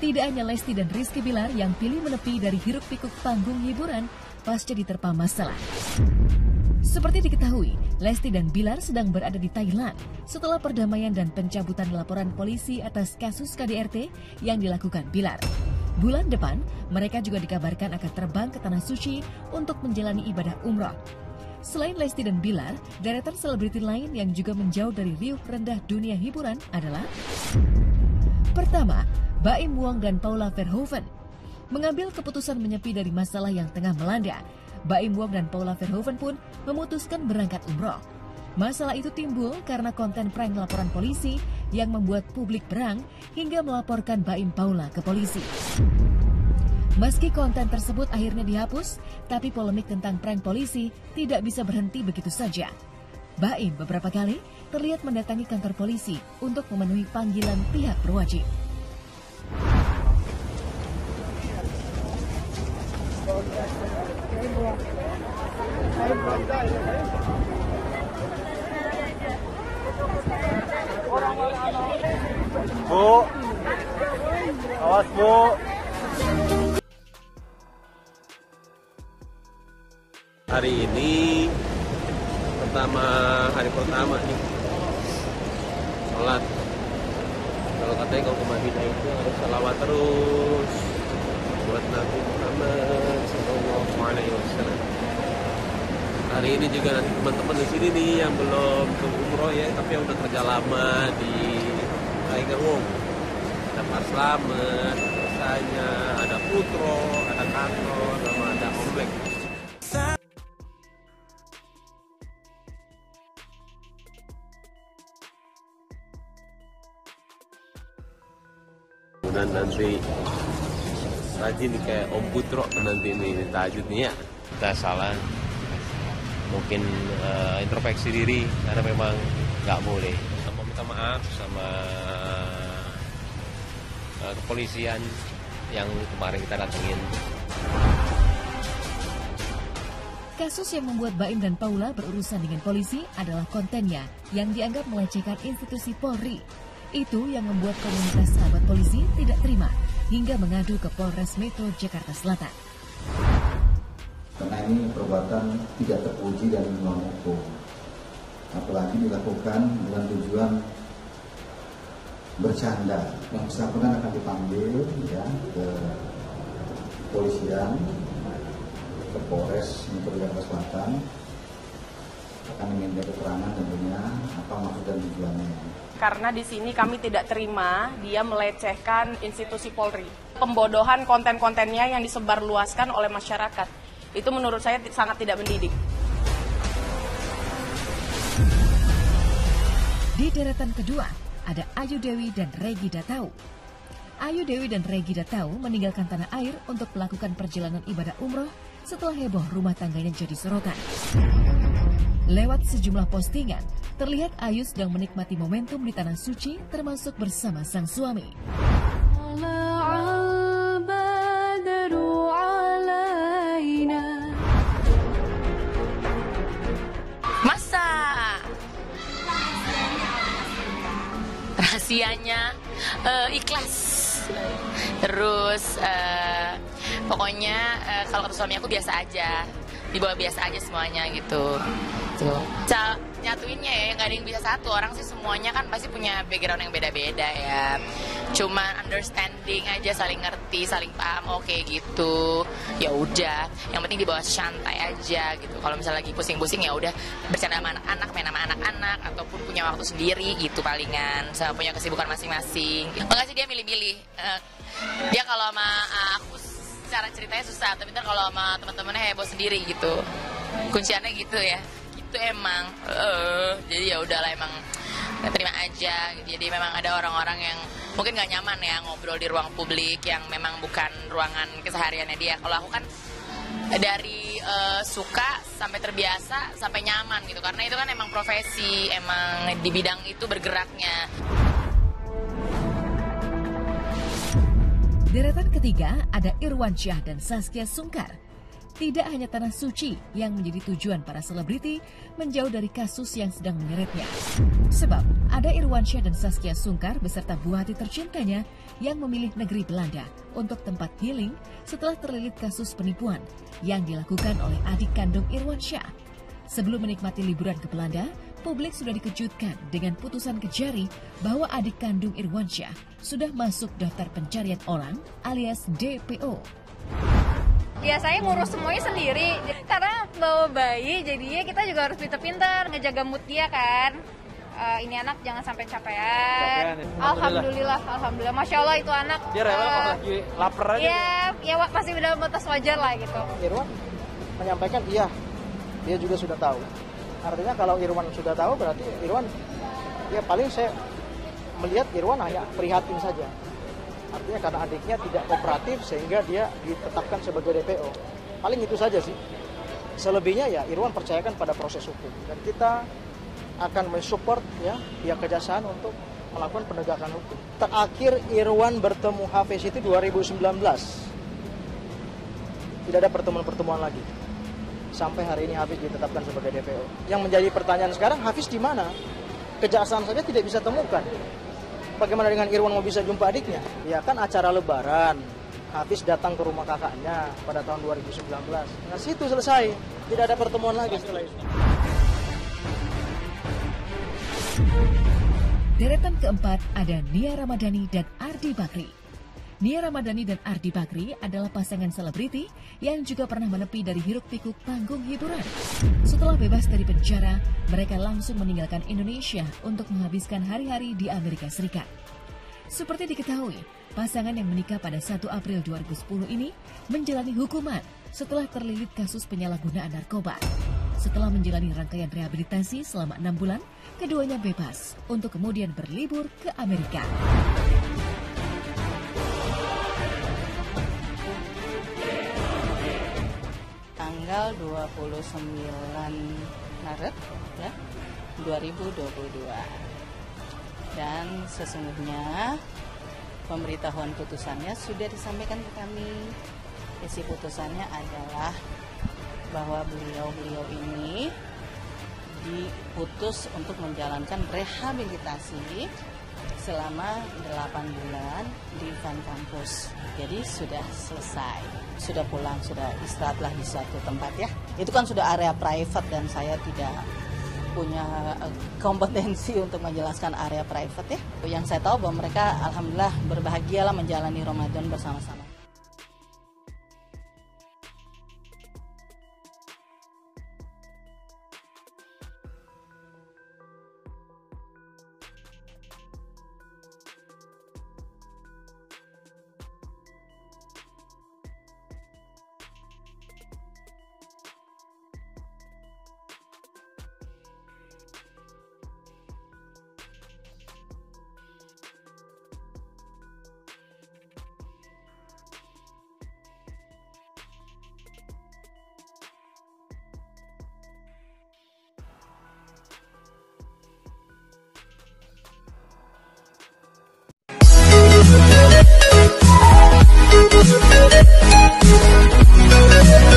Tidak hanya Lesti dan Rizky Bilar yang pilih menepi dari hiruk-pikuk panggung hiburan pasca diterpa masalah. Seperti diketahui, Lesti dan Bilar sedang berada di Thailand setelah perdamaian dan pencabutan laporan polisi atas kasus KDRT yang dilakukan Bilar. Bulan depan, mereka juga dikabarkan akan terbang ke Tanah Suci untuk menjalani ibadah umroh. Selain Lesti dan Bilar, deretan selebriti lain yang juga menjauh dari riuh rendah dunia hiburan adalah: pertama, Baim Wong dan Paula Verhoeven. Mengambil keputusan menyepi dari masalah yang tengah melanda, Baim Wong dan Paula Verhoeven pun memutuskan berangkat umroh. Masalah itu timbul karena konten prank laporan polisi yang membuat publik berang hingga melaporkan Baim Paula ke polisi. Meski konten tersebut akhirnya dihapus, tapi polemik tentang prank polisi tidak bisa berhenti begitu saja. Baim beberapa kali terlihat mendatangi kantor polisi untuk memenuhi panggilan pihak berwajib. Bu, awas Bu. Hari ini hari pertama nih sholat. Kalau katanya kalau ke Madinah itu harus salawat terus buat Nabi Muhammad Sallallahu Alaihi Wasallam. Hari ini juga nanti teman-teman di sini nih yang belum ke umroh ya, tapi yang udah kerja lama di Tiger Wong. Ada Pak Slamet, rasanya ada Putro, ada Kantor, sama ada Omblek. Dan nanti rajin kayak Om Putro nanti ini tahajud nih ya. Kita salah mungkin introspeksi diri karena memang nggak boleh. Kita mau minta maaf sama kepolisian yang kemarin kita datengin. Kasus yang membuat Baim dan Paula berurusan dengan polisi adalah kontennya yang dianggap melecehkan institusi Polri. Itu yang membuat komunitas sahabat polisi tidak terima hingga mengadu ke Polres Metro Jakarta Selatan. Karena ini perbuatan tidak terpuji dan melawan hukum. Apalagi dilakukan dengan tujuan bercanda. Yang bersangkutan akan dipanggil ya ke kepolisian, ke Polres Metro Jakarta Selatan, akan diminta keterangan tentunya apa maksud dan tujuannya. Karena di sini kami tidak terima dia melecehkan institusi Polri. Pembodohan konten-kontennya yang disebarluaskan oleh masyarakat. Itu menurut saya sangat tidak mendidik. Di deretan kedua, ada Ayu Dewi dan Regida Tau. Ayu Dewi dan Regida Tau meninggalkan tanah air untuk melakukan perjalanan ibadah umroh setelah heboh rumah tangganya jadi sorotan. Lewat sejumlah postingan, terlihat Ayu sedang menikmati momentum di Tanah Suci termasuk bersama sang suami. Masa rahasianya ikhlas. Terus pokoknya kalau kata suami aku biasa aja, dibawa biasa aja semuanya gitu. Nyatuinnya ya, nggak ada yang bisa satu orang sih, semuanya kan pasti punya background yang beda-beda ya. Cuman understanding aja, saling ngerti, saling paham, oke gitu. Ya udah, yang penting dibawa santai aja gitu. Kalau misalnya lagi pusing-pusing ya udah bercanda sama anak-anak, main sama anak-anak, ataupun punya waktu sendiri gitu palingan, sama punya kesibukan masing-masing. Enggak sih, dia milih-milih. Dia kalau sama aku cara ceritanya susah, tapi ntar kalau sama teman-temannya heboh sendiri gitu. Kunciannya gitu ya. Itu emang jadi ya udahlah, emang terima aja. Jadi memang ada orang-orang yang mungkin nggak nyaman ya ngobrol di ruang publik yang memang bukan ruangan kesehariannya dia. Kalau aku kan dari suka sampai terbiasa sampai nyaman gitu, karena itu kan emang profesi, emang di bidang itu bergeraknya. Deretan ketiga ada Irwan Syah dan Saskia Sungkar. tidak hanya tanah suci yang menjadi tujuan para selebriti menjauh dari kasus yang sedang menyeretnya. Sebab ada Irwansyah dan Saskia Sungkar beserta buah hati tercintanya yang memilih negeri Belanda untuk tempat healing setelah terlilit kasus penipuan yang dilakukan oleh adik kandung Irwansyah. Sebelum menikmati liburan ke Belanda, publik sudah dikejutkan dengan putusan Kejari bahwa adik kandung Irwansyah sudah masuk daftar pencarian orang alias DPO. Ya saya ngurus semuanya sendiri, karena bawa bayi jadinya kita juga harus pintar-pintar ngejaga mood dia kan. Ini anak jangan sampai capean. Alhamdulillah, Masya Allah itu anak. Dia rela kok lagi lapar aja. Ya masih dalam batas wajar lah gitu. Irwan menyampaikan iya, dia juga sudah tahu. Artinya kalau Irwan sudah tahu berarti Irwan, ya paling saya melihat Irwan hanya prihatin saja. Artinya karena adiknya tidak kooperatif sehingga dia ditetapkan sebagai DPO. Paling itu saja sih. Selebihnya ya Irwan percayakan pada proses hukum. Dan kita akan mensupport ya pihak kejaksaan untuk melakukan penegakan hukum. Terakhir Irwan bertemu Hafiz itu 2019. Tidak ada pertemuan-pertemuan lagi. Sampai hari ini Hafiz ditetapkan sebagai DPO. Yang menjadi pertanyaan sekarang, Hafiz di mana? Kejaksaan saja tidak bisa temukan. Bagaimana dengan Irwan mau bisa jumpa adiknya? Ya kan acara lebaran, Hafiz datang ke rumah kakaknya pada tahun 2019. Nah situ selesai, tidak ada pertemuan lagi setelah itu. Deretan keempat ada Nia Ramadhani dan Ardi Bakri. Nia Ramadhani dan Ardi Bakri adalah pasangan selebriti yang juga pernah menepi dari hiruk-pikuk panggung hiburan. Setelah bebas dari penjara, mereka langsung meninggalkan Indonesia untuk menghabiskan hari-hari di Amerika Serikat. Seperti diketahui, pasangan yang menikah pada 1 April 2010 ini menjalani hukuman setelah terlilit kasus penyalahgunaan narkoba. Setelah menjalani rangkaian rehabilitasi selama 6 bulan, keduanya bebas untuk kemudian berlibur ke Amerika. Tanggal 29 Maret ya, 2022. Dan sesungguhnya pemberitahuan putusannya sudah disampaikan ke kami. Isi putusannya adalah bahwa beliau ini diputus untuk menjalankan rehabilitasi selama 8 bulan di Van Campus. Jadi sudah selesai, sudah pulang, sudah istirahatlah di suatu tempat ya. Itu kan sudah area private dan saya tidak punya kompetensi untuk menjelaskan area private ya. Yang saya tahu bahwa mereka alhamdulillah berbahagialah menjalani Ramadan bersama-sama. We'll be right back.